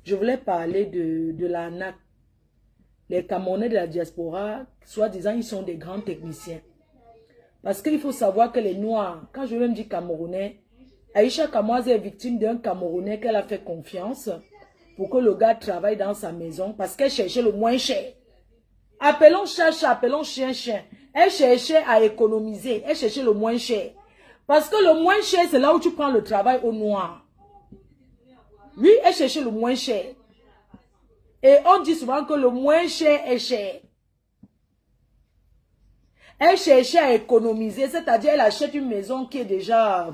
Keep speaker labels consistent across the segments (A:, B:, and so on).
A: je voulais parler de l'ANAC. Les Camerounais de la diaspora, soi-disant, ils sont des grands techniciens. Parce qu'il faut savoir que les Noirs, quand je vais me dire Camerounais, Aïcha Kamoise est victime d'un Camerounais qu'elle a fait confiance pour que le gars travaille dans sa maison parce qu'elle cherchait le moins cher. Appelons chat, chat, appelons chien, chien. Elle cherchait à économiser, elle cherchait le moins cher. Parce que le moins cher, c'est là où tu prends le travail au noir. Lui, elle cherchait le moins cher. Et on dit souvent que le moins cher est cher. Elle cherchait à économiser, c'est-à-dire elle achète une maison qui est déjà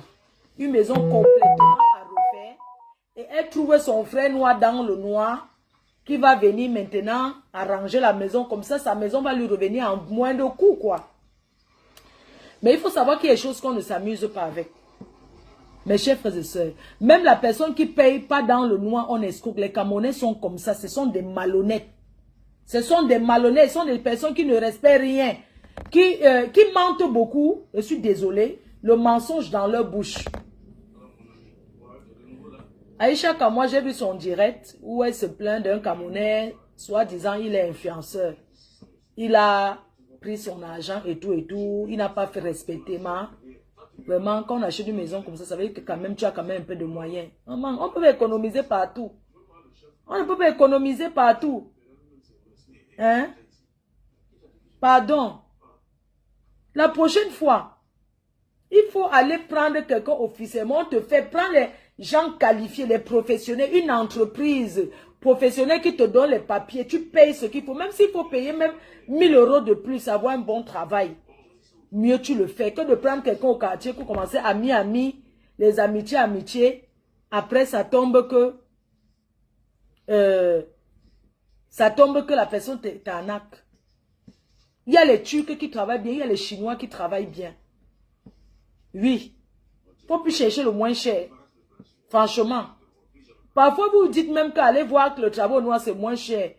A: une maison complètement à refaire. Et elle trouvait son frère noir dans le noir qui va venir maintenant arranger la maison. Comme ça, sa maison va lui revenir en moins de coûts, quoi. Mais il faut savoir qu'il y a des choses qu'on ne s'amuse pas avec. Mes chers frères et sœurs, même la personne qui ne paye pas dans le noir, on escroque. Les Camerounais sont comme ça, ce sont des malhonnêtes. Ce sont des malhonnêtes, ce sont des personnes qui ne respectent rien. Qui mentent beaucoup, je suis désolé, le mensonge dans leur bouche. Aïcha Kamoa, j'ai vu son direct où elle se plaint d'un Camerounais, soi-disant il est influenceur. Il a pris son argent et tout, il n'a pas fait respecter, mais vraiment, quand on achète une maison comme ça veut dire que quand même, tu as quand même un peu de moyens. Maman, on peut économiser partout. On ne peut pas économiser partout. Hein? Pardon. La prochaine fois, il faut aller prendre quelqu'un officiellement. On te fait prendre les gens qualifiés, les professionnels, une entreprise professionnelle qui te donne les papiers. Tu payes ce qu'il faut. Même s'il faut payer même 1000 € de plus, avoir un bon travail. Mieux tu le fais que de prendre quelqu'un au quartier pour commencer ami, les amitiés. Après, ça tombe que la personne t'arnaque. Il y a les Turcs qui travaillent bien, il y a les Chinois qui travaillent bien. Oui. Il ne faut plus chercher le moins cher. Franchement. Parfois, vous vous dites même qu'aller voir que le travail au noir, c'est moins cher.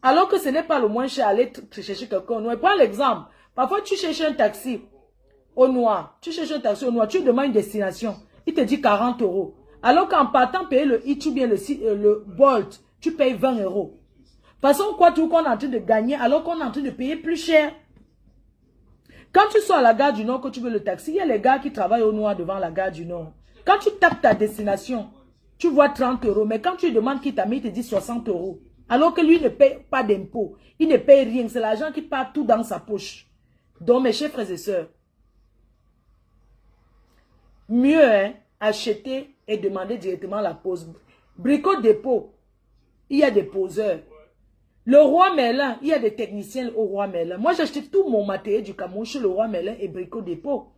A: Alors que ce n'est pas le moins cher, aller chercher quelqu'un au noir. Prends l'exemple. Parfois, tu cherches un taxi au noir. Tu cherches un taxi au noir. Tu demandes une destination. Il te dit 40 €. Alors qu'en partant payer le Hitch ou bien le Bolt, tu payes 20 €. Parce qu'on croit tout qu'on est en train de gagner alors qu'on est en train de payer plus cher. Quand tu sors à la gare du Nord, que tu veux le taxi, il y a les gars qui travaillent au noir devant la gare du Nord. Quand tu tapes ta destination, tu vois 30 €. Mais quand tu lui demandes qui t'a mis, il te dit 60 €. Alors que lui ne paye pas d'impôts. Il ne paye rien. C'est l'argent qui part tout dans sa poche. Donc, mes chers frères et sœurs, mieux acheter et demander directement la pose. Brico dépôt, il y a des poseurs. Le roi Merlin, il y a des techniciens au roi Merlin. Moi, j'ai acheté tout mon matériel du Cameroun chez le roi Merlin et Brico dépôt.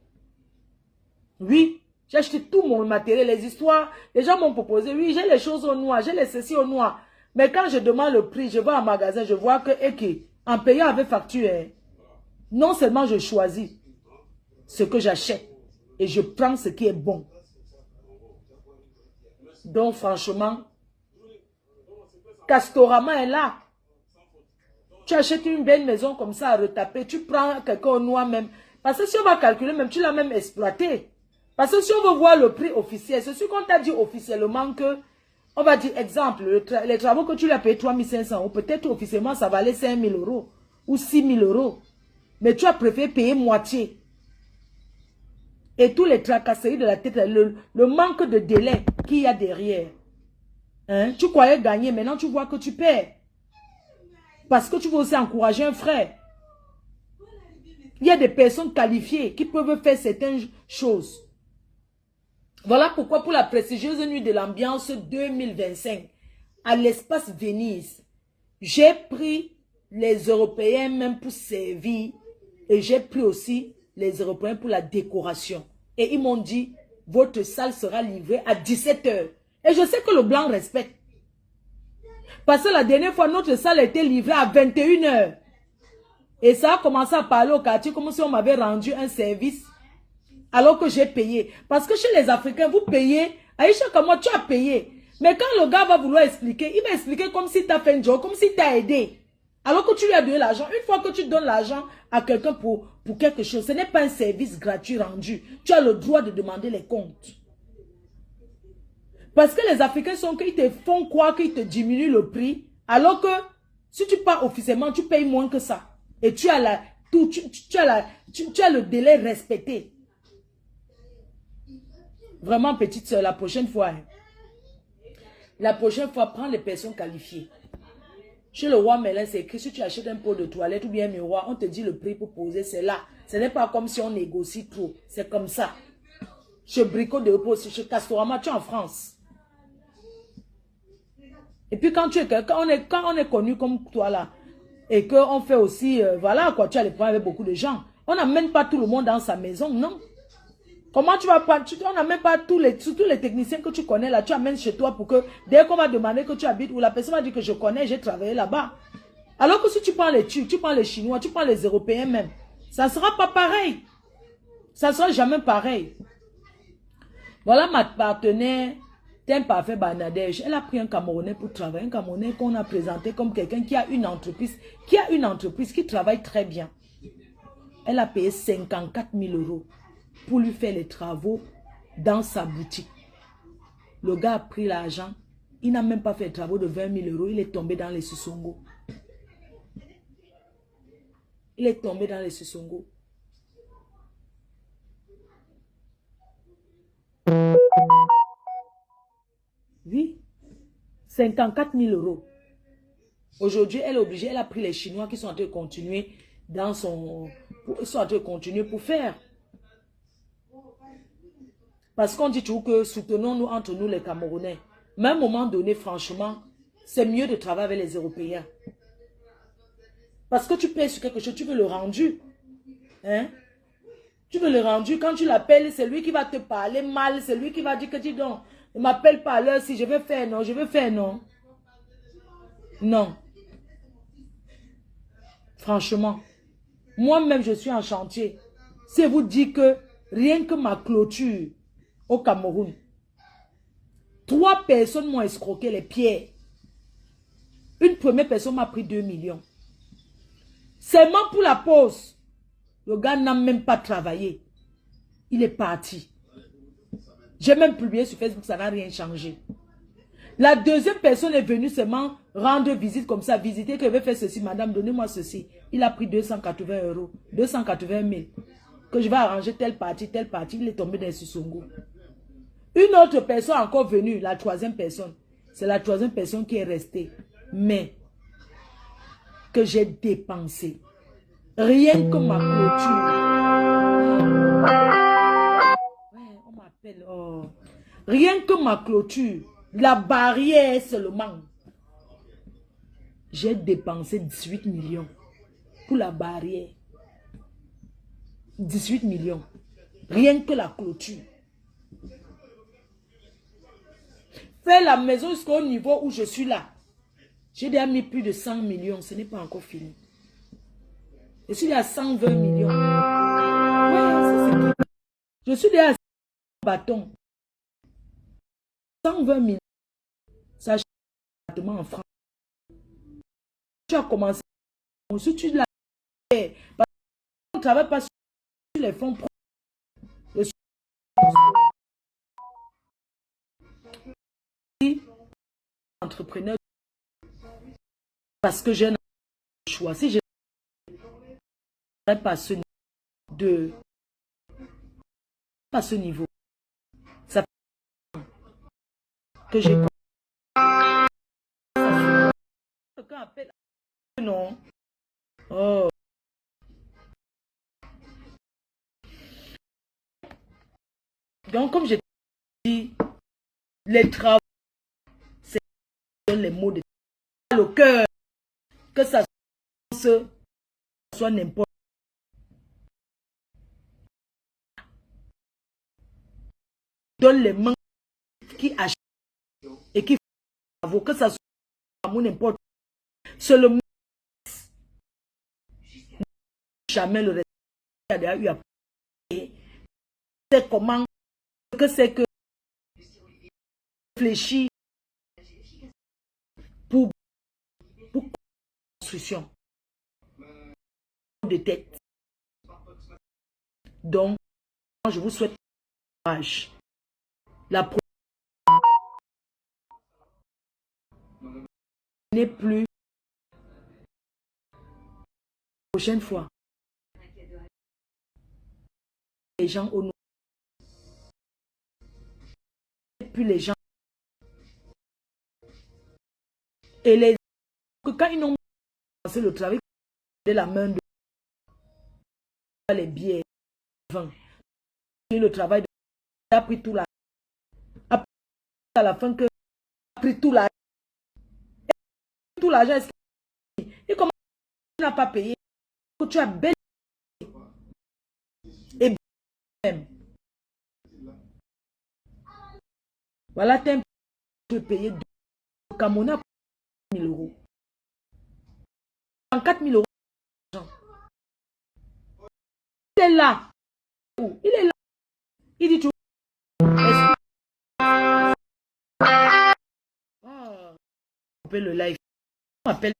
A: Oui, j'ai acheté tout mon matériel, les histoires. Les gens m'ont proposé, oui, j'ai les choses au noir, j'ai les ceci au noir. Mais quand je demande le prix, je vais en magasin, je vois que, en payant avec facture, non seulement je choisis ce que j'achète et je prends ce qui est bon. Donc, franchement, Castorama est là. Tu achètes une belle maison comme ça à retaper, tu prends quelqu'un au noir même. Parce que si on va calculer même, tu l'as même exploité. Parce que si on veut voir le prix officiel, c'est ce qu'on t'a dit officiellement que, on va dire, exemple, les travaux que tu lui as payé 3500 €, peut-être officiellement ça valait 5000 € ou 6000 €. Mais tu as préféré payer moitié. Et tous les tracasseries de la tête, le manque de délai qu'il y a derrière. Hein? Tu croyais gagner, maintenant tu vois que tu perds. Parce que tu veux aussi encourager un frère. Il y a des personnes qualifiées qui peuvent faire certaines choses. Voilà pourquoi pour la prestigieuse nuit de l'ambiance 2025, à l'espace Venise, j'ai pris les Européens même pour servir et j'ai pris aussi les Européens pour la décoration. Et ils m'ont dit, votre salle sera livrée à 17 h. Et je sais que le blanc respecte. Parce que la dernière fois, notre salle a été livrée à 21 h. Et ça a commencé à parler au quartier comme si on m'avait rendu un service alors que j'ai payé. Parce que chez les Africains, vous payez. Aïcha, comment tu as payé? Mais quand le gars va vouloir expliquer, il va expliquer comme si tu as fait un job, comme si tu as aidé. Alors que tu lui as donné l'argent. Une fois que tu donnes l'argent à quelqu'un pour quelque chose, ce n'est pas un service gratuit rendu. Tu as le droit de demander les comptes. Parce que les Africains sont qu'ils te font croire qu'ils te diminuent le prix, alors que si tu pars officiellement, tu payes moins que ça. Et tu as, tu as le délai respecté. Vraiment, petite soeur, la prochaine fois, hein, la prochaine fois, prends les personnes qualifiées. Chez le roi Merlin, c'est écrit, si tu achètes un pot de toilette ou bien un miroir, on te dit le prix pour poser, c'est là. Ce n'est pas comme si on négocie trop. C'est comme ça. Chez Brico de Repos, chez Castorama, tu es en France. Et puis quand on est connu comme toi là, et qu'on fait aussi, voilà quoi, tu as les problèmes avec beaucoup de gens. On n'amène pas tout le monde dans sa maison, non. Comment tu vas prendre, on n'amène pas tous les techniciens que tu connais là, tu amènes chez toi pour que, dès qu'on va demander que tu habites, ou la personne va dire que je connais, j'ai travaillé là-bas. Alors que si tu prends les Turcs, tu prends les Chinois, tu prends les Européens même, ça ne sera pas pareil. Ça ne sera jamais pareil. Voilà ma partenaire, Thème Parfait Banadège. Elle a pris un Camerounais pour travailler. Un Camerounais qu'on a présenté comme quelqu'un qui a une entreprise, qui travaille très bien. Elle a payé 54 000 € pour lui faire les travaux dans sa boutique. Le gars a pris l'argent. Il n'a même pas fait les travaux de 20 000 €. Il est tombé dans les Sissongo. Il est tombé dans les Sissongo. Oui, 54 000 €. Aujourd'hui, elle est obligée, elle a pris les Chinois qui sont en train de continuer dans son... Ils sont en train de continuer pour faire. Parce qu'on dit toujours que soutenons-nous entre nous les Camerounais. Mais à un moment donné, franchement, c'est mieux de travailler avec les Européens. Parce que tu payes sur quelque chose, tu veux le rendu. Hein? Tu veux le rendu, quand tu l'appelles, c'est lui qui va te parler mal, c'est lui qui va dire que dis donc, ne m'appelle pas à l'heure si je vais faire non, je vais faire non. Non. Franchement, moi-même je suis en chantier. Si vous dites que rien que ma clôture au Cameroun, 3 personnes m'ont escroqué les pieds. Une première personne m'a pris 2 millions. Seulement pour la pause. Le gars n'a même pas travaillé. Il est parti. J'ai même publié sur Facebook, ça n'a rien changé. La deuxième personne est venue seulement rendre visite comme ça, visiter que je vais faire ceci, madame, donnez-moi ceci. Il a pris 280 €, 280 000. Que je vais arranger telle partie, il est tombé dans le Sissongo. Une autre personne encore venue, la troisième personne. C'est la troisième personne qui est restée. Mais que j'ai dépensé. Rien que ma clôture. Ouais, on m'appelle. Oh. Rien que ma clôture. La barrière seulement. J'ai dépensé 18 millions. Pour la barrière. 18 millions. Rien que la clôture. Faire la maison jusqu'au niveau où je suis là. J'ai déjà mis plus de 100 millions. Ce n'est pas encore fini. Je suis à 120 millions. Ouais, je suis déjà à bâton. 120 millions. Ça achète un appartement en France. Tu as commencé. Si tu l'as fait, parce qu'on ne travaille pas sur les fonds propres. Je suis entrepreneur parce que j'ai un choix. Si je n'arrive pas à ce niveau pas ce niveau, ça fait que j'ai quelqu'un appelle non. Oh. Donc, comme j'ai dit, les travaux, c'est les mots de le cœur, que ça soit n'importe. Donne les mains qui achètent et qui font que ça soit n'importe. Seulement, jamais le reste a eu à payer. C'est comment que c'est que réfléchir pour construction de tête. Donc, je vous souhaite courage. La n'est plus. Prochaine fois. Les gens au nom. Plus les gens. Et les que quand ils n'ont pas commencé le travail de la main de les billets, le travail a pris tout l'argent. À la fin que a pris tout l'argent. Tout l'argent, et comment tu n'as pas payé? Que tu as bel et même. Voilà, tu peux payer de Camona pour 1 000 euros. 4 000 euros. Il est là. Il est là. Il dit tout. On appelle le live. On appelle